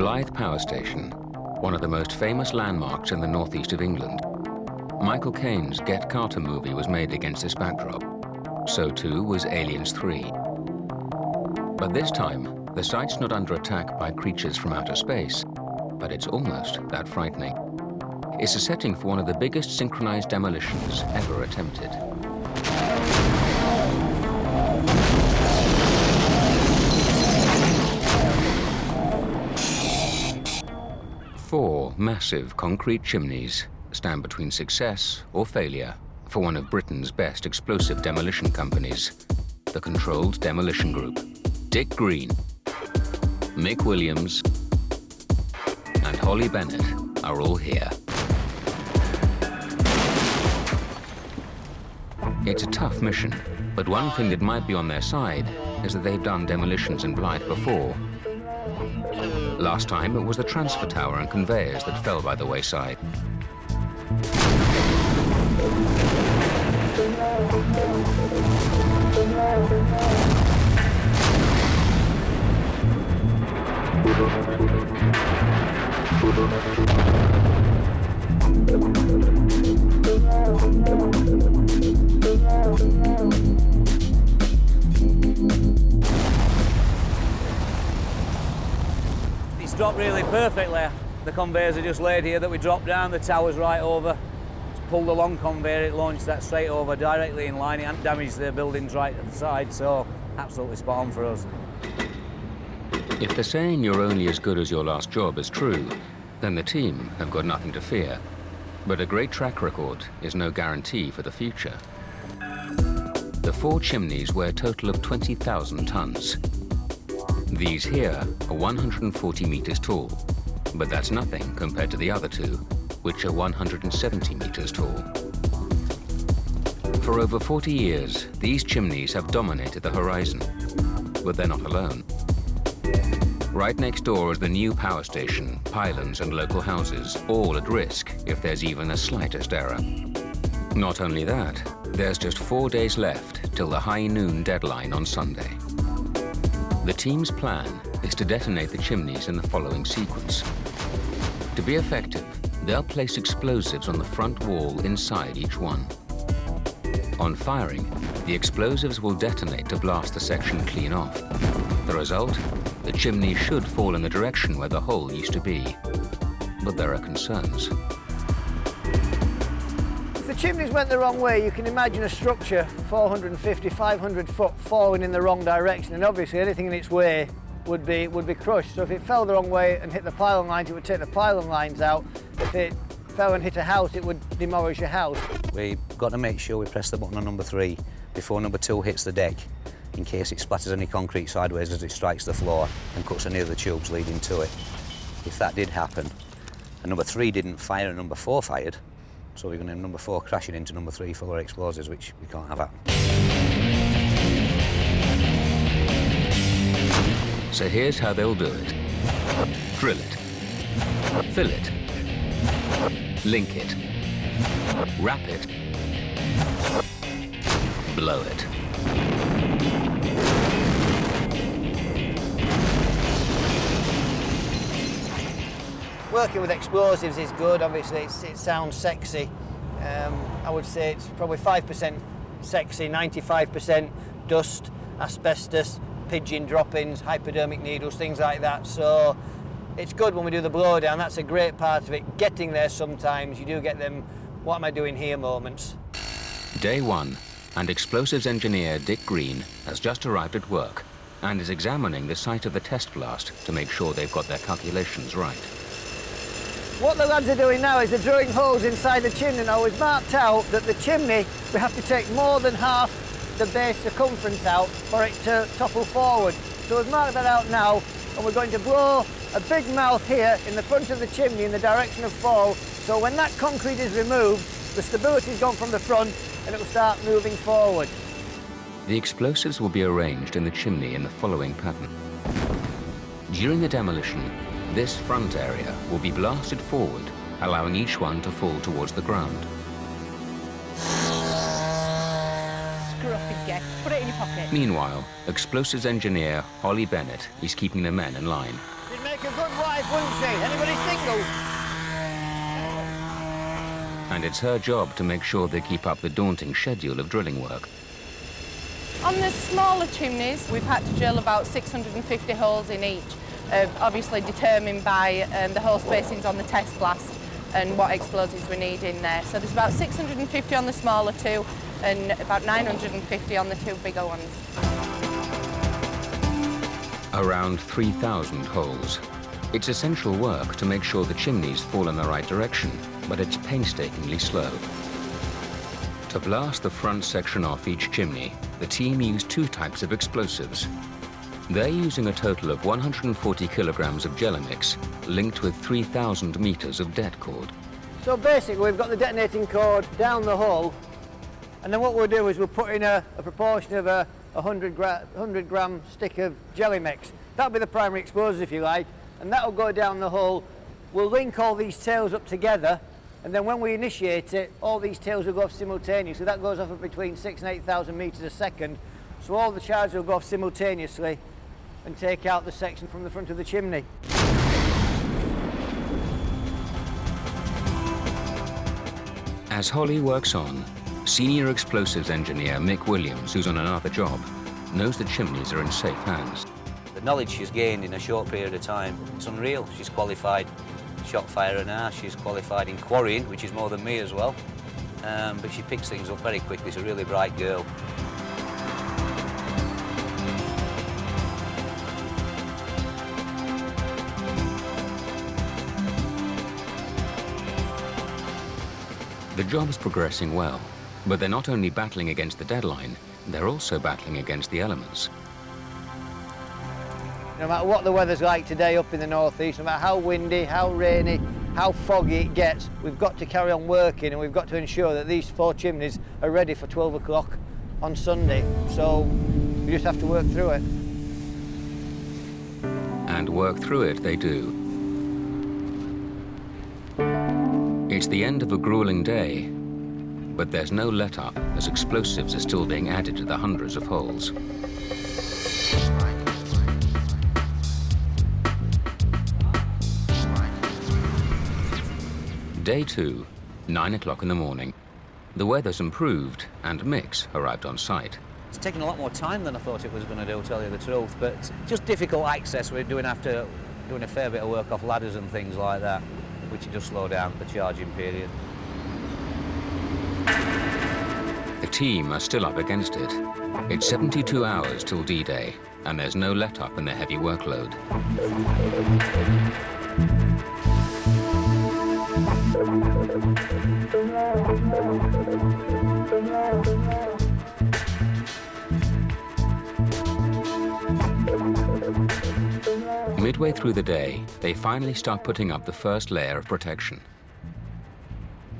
Blythe Power Station, one of the most famous landmarks in the northeast of England. Michael Caine's Get Carter movie was made against this backdrop. So too was Aliens 3. But this time, the site's not under attack by creatures from outer space, but it's almost that frightening. It's a setting for one of the biggest synchronized demolitions ever attempted. Four massive concrete chimneys stand between success or failure for one of Britain's best explosive demolition companies, the Controlled Demolition Group. Dick Green, Mick Williams, and Holly Bennett are all here. It's a tough mission, but one thing that might be on their side is that they've done demolitions in Blythe before. Last time, it was the transfer tower and conveyors that fell by the wayside. It's dropped really perfectly. The conveyors are just laid here that we dropped down, the tower's right over. It's pulled the long conveyor, it launched that straight over, directly in line. It hadn't damaged the buildings right at the side, so absolutely spot on for us. If the saying "you're only as good as your last job" is true, then the team have got nothing to fear. But a great track record is no guarantee for the future. The four chimneys weigh a total of 20,000 tons. These here are 140 meters tall, but that's nothing compared to the other two, which are 170 meters tall. For over 40 years, these chimneys have dominated the horizon, but they're not alone. Right next door is the new power station, pylons and local houses, all at risk if there's even the slightest error. Not only that, there's just 4 days left till the high noon deadline on Sunday. The team's plan is to detonate the chimneys in the following sequence. To be effective, they'll place explosives on the front wall inside each one. On firing, the explosives will detonate to blast the section clean off. The result? The chimney should fall in the direction where the hole used to be. But there are concerns. If the chimneys went the wrong way, you can imagine a structure 450, 500 foot falling in the wrong direction, and obviously anything in its way would be crushed. So if it fell the wrong way and hit the pylon lines, it would take the pylon lines out. If it fell and hit a house, it would demolish a house. We've got to make sure we press the button on number 3 before number 2 hits the deck, in case it splatters any concrete sideways as it strikes the floor and cuts any of the tubes leading to it. If that did happen, and number 3 didn't fire and number 4 fired, so we're going to have number 4 crashing into number 3 full of explosives, which we can't have happen. So here's how they'll do it. Drill it. Fill it. Link it. Wrap it. Blow it. Working with explosives is good, obviously it sounds sexy. I would say it's probably 5% sexy, 95% dust, asbestos, pigeon droppings, hypodermic needles, things like that. So it's good when we do the blowdown, that's a great part of it. Getting there sometimes, you do get them, what am I doing here moments. Day 1, and explosives engineer Dick Green has just arrived at work and is examining the site of the test blast to make sure they've got their calculations right. What the lads are doing now is they're drilling holes inside the chimney. Now we've marked out that the chimney, we have to take more than half the base circumference out for it to topple forward. So we've marked that out now, and we're going to blow a big mouth here in the front of the chimney in the direction of fall. So when that concrete is removed, the stability's gone from the front and it will start moving forward. The explosives will be arranged in the chimney in the following pattern. During the demolition, this front area will be blasted forward, allowing each one to fall towards the ground. Scruffy git. Put it in your pocket. Meanwhile, explosives engineer Holly Bennett is keeping the men in line. Did make make a good wife, wouldn't she? Anybody single? And it's her job to make sure they keep up the daunting schedule of drilling work. On the smaller chimneys, we've had to drill about 650 holes in each, obviously determined by the hole spacings on the test blast and what explosives we need in there. So there's about 650 on the smaller two and about 950 on the two bigger ones. Around 3,000 holes. It's essential work to make sure the chimneys fall in the right direction, but it's painstakingly slow. To blast the front section off each chimney, the team used two types of explosives. They're using a total of 140 kilograms of jelly mix, linked with 3,000 meters of det cord. So basically, we've got the detonating cord down the hole, and then what we'll do is we'll put in a proportion of a 100 gram stick of jelly mix. That'll be the primary explosive, if you like, and that'll go down the hole. We'll link all these tails up together, and then when we initiate it, all these tails will go off simultaneously. That goes off at between 6,000 and 8,000 meters a second. So all the charges will go off simultaneously and take out the section from the front of the chimney. As Holly works on, senior explosives engineer Mick Williams, who's on another job, knows the chimneys are in safe hands. The knowledge she's gained in a short period of time, it's unreal. She's qualified shot firer now, she's qualified in quarrying, which is more than me as well. But she picks things up very quickly. She's a really bright girl. The job's progressing well, but they're not only battling against the deadline, they're also battling against the elements. No matter what the weather's like today up in the northeast, no matter how windy, how rainy, how foggy it gets, we've got to carry on working, and we've got to ensure that these 4 chimneys are ready for 12 o'clock on Sunday. So we just have to work through it. And work through it they do. It's the end of a grueling day, but there's no let-up as explosives are still being added to the hundreds of holes. Day 2, 9 o'clock in the morning. The weather's improved and Mick's arrived on site. It's taken a lot more time than I thought it was going to do, tell you the truth, but just difficult access. We're doing a fair bit of work off ladders and things like that, which does slow down the charging period. The team are still up against it. It's 72 hours till D-Day, and there's no let-up in the heavy workload. Midway through the day, they finally start putting up the first layer of protection.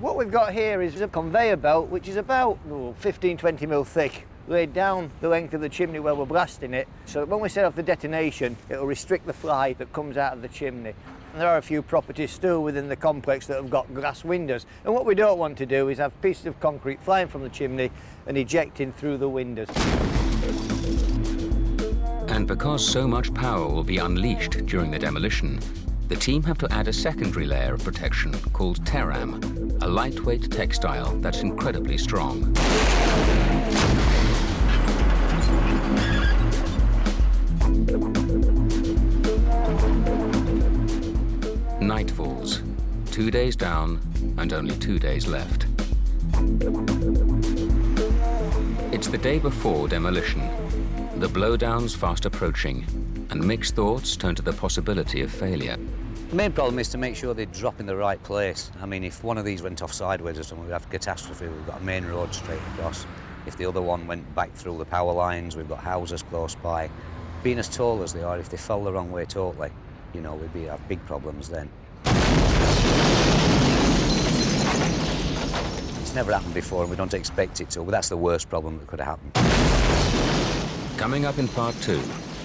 What we've got here is a conveyor belt which is about 15-20 mil thick, laid down the length of the chimney where we're blasting it, so that when we set off the detonation, it'll restrict the fly that comes out of the chimney. And there are a few properties still within the complex that have got glass windows, and what we don't want to do is have pieces of concrete flying from the chimney and ejecting through the windows. And because so much power will be unleashed during the demolition, the team have to add a secondary layer of protection called Teram, a lightweight textile that's incredibly strong. Night falls, 2 days down and only 2 days left. It's the day before demolition. The blowdown's fast approaching, and Mick's thoughts turn to the possibility of failure. The main problem is to make sure they drop in the right place. I mean, if one of these went off sideways or something, we'd have a catastrophe. We've got a main road straight across. If the other one went back through the power lines, we've got houses close by. Being as tall as they are, if they fell the wrong way totally, you know, we'd have big problems then. It's never happened before, and we don't expect it to, but that's the worst problem that could have happened. Coming up in part 2,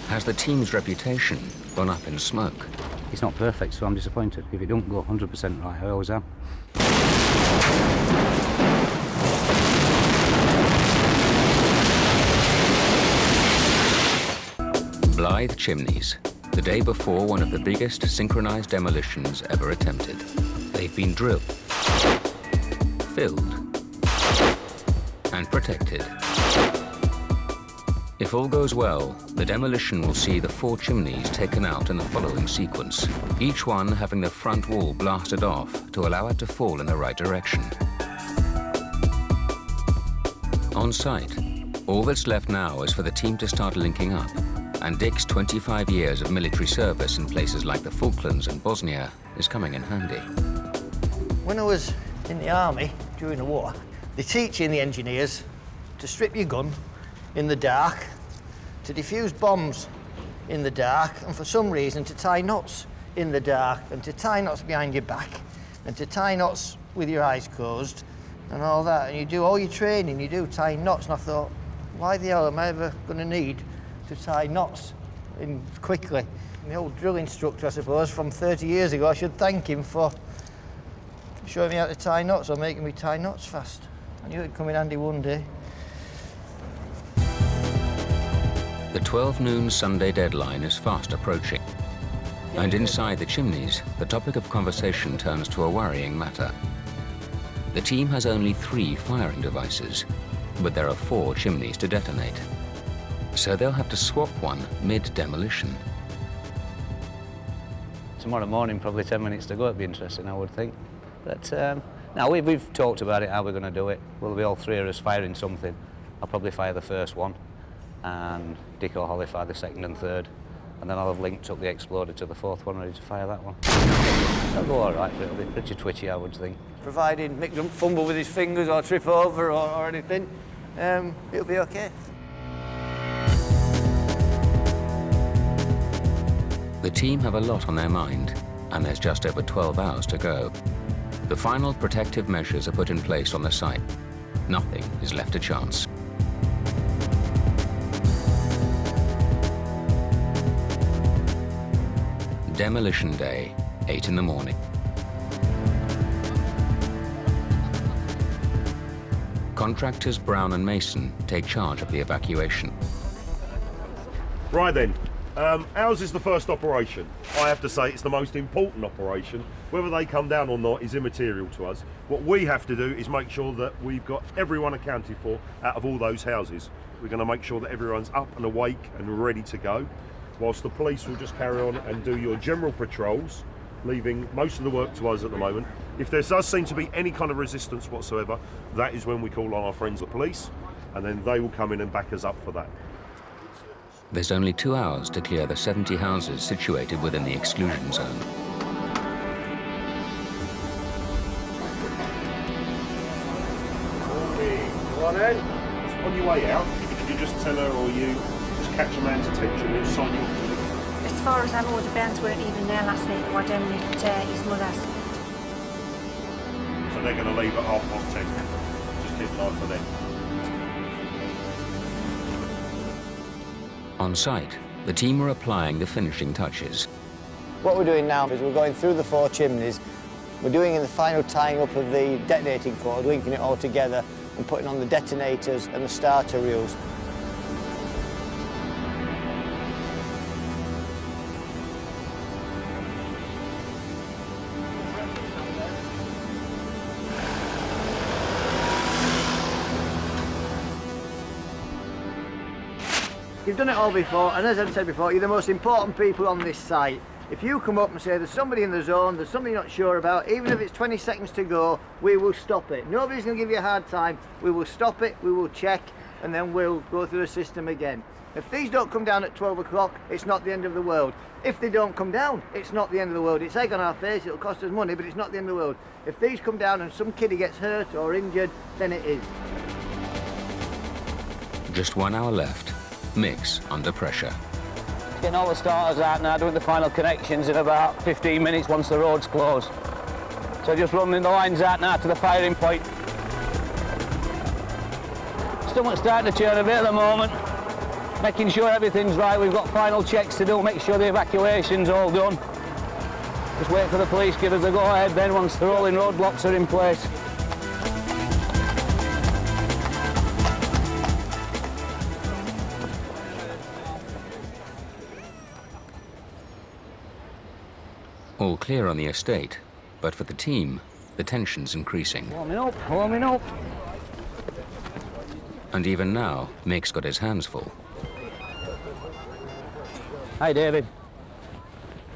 has the team's reputation gone up in smoke? It's not perfect, so I'm disappointed. If it don't go 100% right, I always am. Blythe chimneys, The day before one of the biggest synchronized demolitions ever attempted. They've been drilled, filled, and protected. If all goes well, the demolition will see the 4 chimneys taken out in the following sequence, each one having the front wall blasted off to allow it to fall in the right direction. On site, all that's left now is for the team to start linking up, and Dick's 25 years of military service in places like the Falklands and Bosnia is coming in handy. When I was in the army during the war, they teach you in the engineers to strip your gun in the dark, to defuse bombs in the dark, and for some reason to tie knots in the dark, and to tie knots behind your back, and to tie knots with your eyes closed, and all that. And you do all your training, you do tying knots, and I thought, why the hell am I ever going to need to tie knots in quickly? And the old drill instructor, I suppose, from 30 years ago, I should thank him for showing me how to tie knots or making me tie knots fast. I knew it'd come in handy one day. The 12 noon Sunday deadline is fast approaching. And inside the chimneys, the topic of conversation turns to a worrying matter. The team has only 3 firing devices, but there are 4 chimneys to detonate. So they'll have to swap one mid-demolition. Tomorrow morning, probably 10 minutes to go, it'd be interesting, I would think. But now we've talked about it, how we're going to do it. We'll be all 3 of us firing something. I'll probably fire the first one, and Dick or Holly fire the second and third, and then I'll have linked up the exploder to the 4th one, ready to fire that one. It'll go all right, but it'll be pretty twitchy, I would think. Providing Mick don't fumble with his fingers or trip over or anything, it'll be okay. The team have a lot on their mind, and there's just over 12 hours to go. The final protective measures are put in place on the site. Nothing is left to chance. Demolition day, 8 in the morning. Contractors Brown and Mason take charge of the evacuation. Right then, ours is the first operation. I have to say it's the most important operation. Whether they come down or not is immaterial to us. What we have to do is make sure that we've got everyone accounted for out of all those houses. We're going to make sure that everyone's up and awake and ready to go, whilst the police will just carry on and do your general patrols, leaving most of the work to us at the moment. If there does seem to be any kind of resistance whatsoever, that is when we call on our friends the police, and then they will come in and back us up for that. There's only 2 hours to clear the 70 houses situated within the exclusion zone. Go on then. On your way out, if you just tell her or you just catch a man's attention, he'll sign you off to the... As far as I know, the bands weren't even there last night. Why didn't his mother's? So they're going to leave at 10:30. Just keep an eye for them. On site, the team are applying the finishing touches. What we're doing now is we're going through the 4 chimneys. We're doing the final tying up of the detonating cord, linking it all together and putting on the detonators and the starter reels. You've done it all before, and as I've said before, you're the most important people on this site. If you come up and say there's somebody in the zone, there's something you're not sure about, even if it's 20 seconds to go, we will stop it. Nobody's going to give you a hard time. We will stop it, we will check, and then we'll go through the system again. If these don't come down at 12 o'clock, it's not the end of the world. If they don't come down, it's not the end of the world. It's egg on our face, it'll cost us money, but it's not the end of the world. If these come down and some kiddie gets hurt or injured, then it is. Just 1 hour left. Mix under pressure. Getting all the starters out now, doing the final connections in about 15 minutes once the road's closed. So just running the lines out now to the firing point. Stomach's starting to churn a bit at the moment. Making sure everything's right. We've got final checks to do, make sure the evacuation's all done. Just wait for the police, give us a go-ahead then once the rolling roadblocks are in place. All clear on the estate, but for the team, the tension's increasing. Warming up, warming up. And even now, Mick's got his hands full. Hi, David.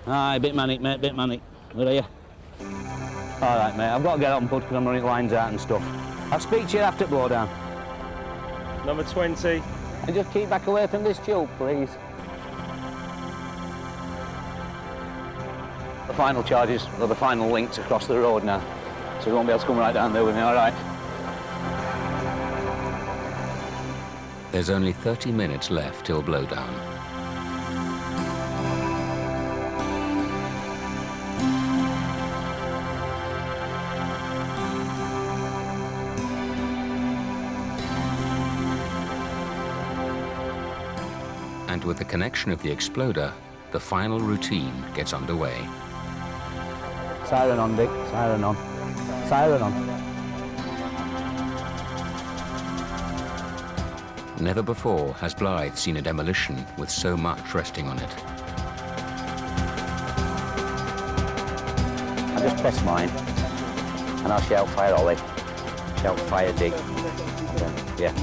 Aye, bit manic, mate, bit manic. Where are you? All right, mate, I've got to get up and put because I'm running lines out and stuff. I'll speak to you after blowdown. Number 20. And just keep back away from this tube, please. The final charges are the final links across the road now, so you won't be able to come right down there with me, all right? There's only 30 minutes left till blowdown. And with the connection of the exploder, the final routine gets underway. Siren on, Dick, siren on. Siren on. Never before has Blythe seen a demolition with so much resting on it. I just press mine, and I'll shout fire Ollie, shout fire Dick. Yeah.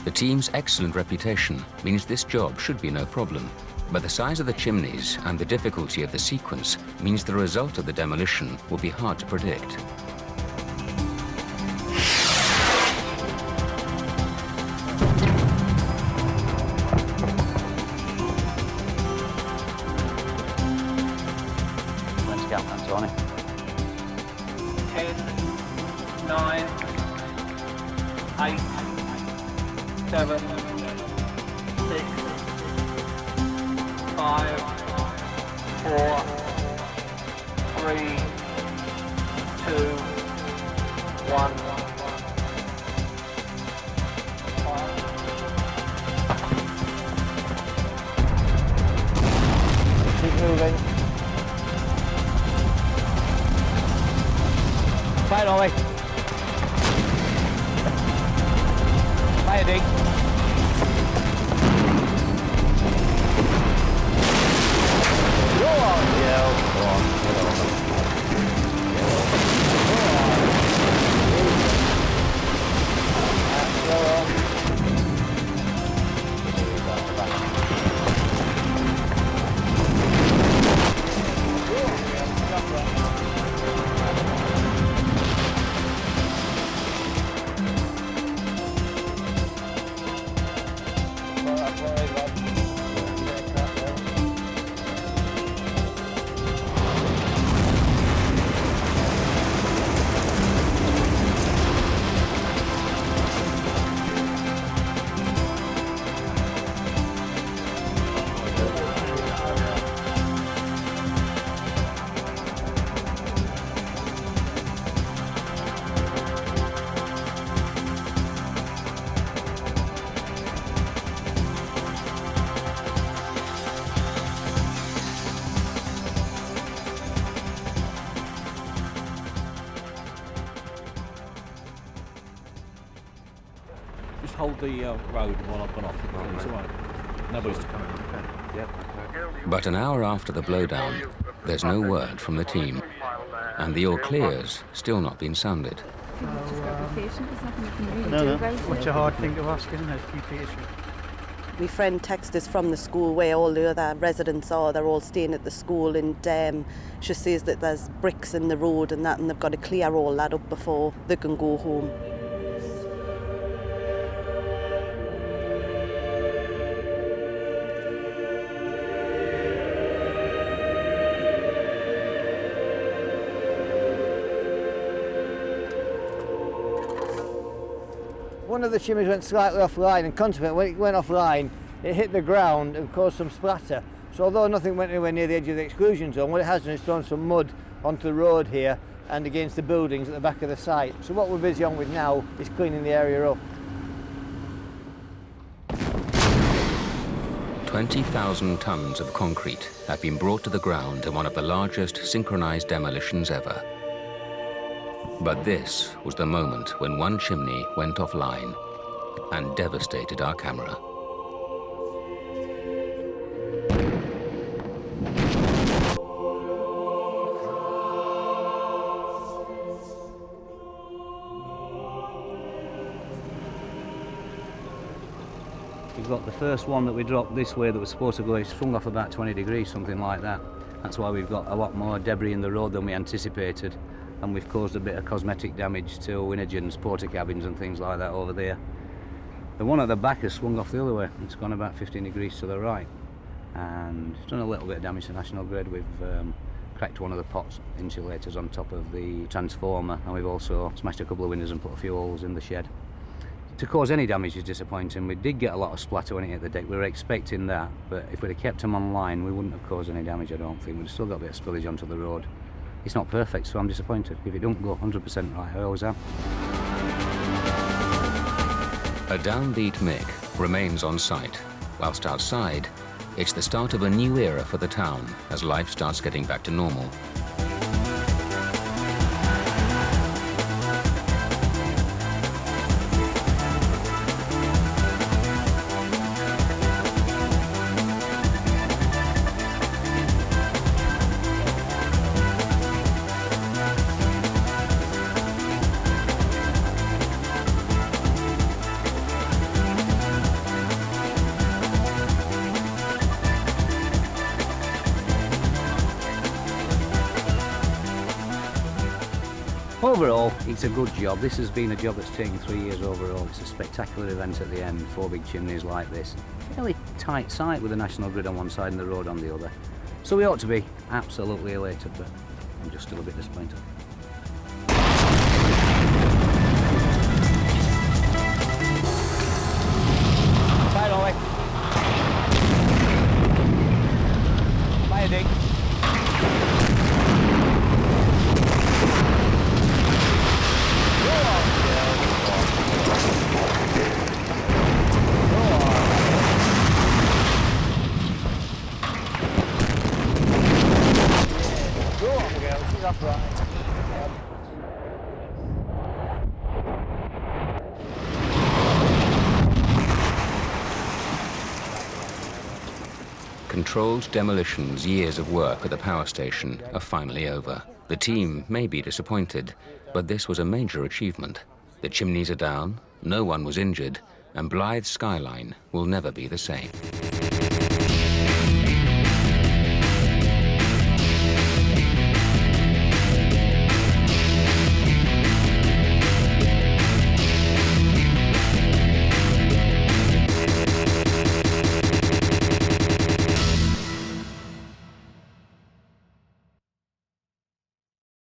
The team's excellent reputation means this job should be no problem. But the size of the chimneys and the difficulty of the sequence means the result of the demolition will be hard to predict. Let's go, Anthony. 10, 9, 8, 7, 6, 5, 4, 3, 2, 1. Keep moving. Fire, Ollie. Fire, Dick. Go on, yeah, go on, get over. Just hold the road while I've gone off. It's all right. Nobody's coming. But an hour after the blowdown, there's no word from the team, and the all clear's still not been sounded. Just got to be patient. There's nothing you can really No, do no. about it. Such a hard thing to ask, isn't it? Be patient. My friend texted us from the school where all the other residents are. They're all staying at the school, and she says that there's bricks in the road and that, and they've got to clear all that up before they can go home. One of the chimneys went slightly offline, and consequently, when it went offline, it hit the ground and caused some splatter. So although nothing went anywhere near the edge of the exclusion zone, what it has done is thrown some mud onto the road here and against the buildings at the back of the site. So what we're busy on with now is cleaning the area up. 20,000 tons of concrete have been brought to the ground in one of the largest synchronized demolitions ever. But this was the moment when one chimney went offline and devastated our camera. we've got the first one that we dropped this way that was supposed to go, it swung off about 20 degrees, something like that. That's why we've got a lot more debris in the road than we anticipated, and we've caused a bit of cosmetic damage to Winagens, porter cabins and things like that over there. The one at the back has swung off the other way. It's gone about 15 degrees to the right, and it's done a little bit of damage to National Grid. We've cracked one of the pots insulators on top of the transformer, and we've also smashed a couple of windows and put a few holes in the shed. To cause any damage is disappointing. We did get a lot of splatter when it hit the deck. We were expecting that, but if we'd have kept them online, we wouldn't have caused any damage, I don't think. We'd still got a bit of spillage onto the road. It's not perfect, so I'm disappointed. If it don't go 100% right, I always am. A downbeat Mick remains on site, whilst outside, it's the start of a new era for the town as life starts getting back to normal. Overall, it's a good job. This has been a job that's taken 3 years overall. It's a spectacular event at the end, 4 big chimneys like this. Fairly tight site with the National Grid on one side and the road on the other. So we ought to be absolutely elated, but I'm just still a bit disappointed. Bye, Ollie. Bye, Dick. Controlled Demolition's years of work at the power station are finally over. The team may be disappointed, but this was a major achievement. The chimneys are down, no one was injured, and Blythe's skyline will never be the same.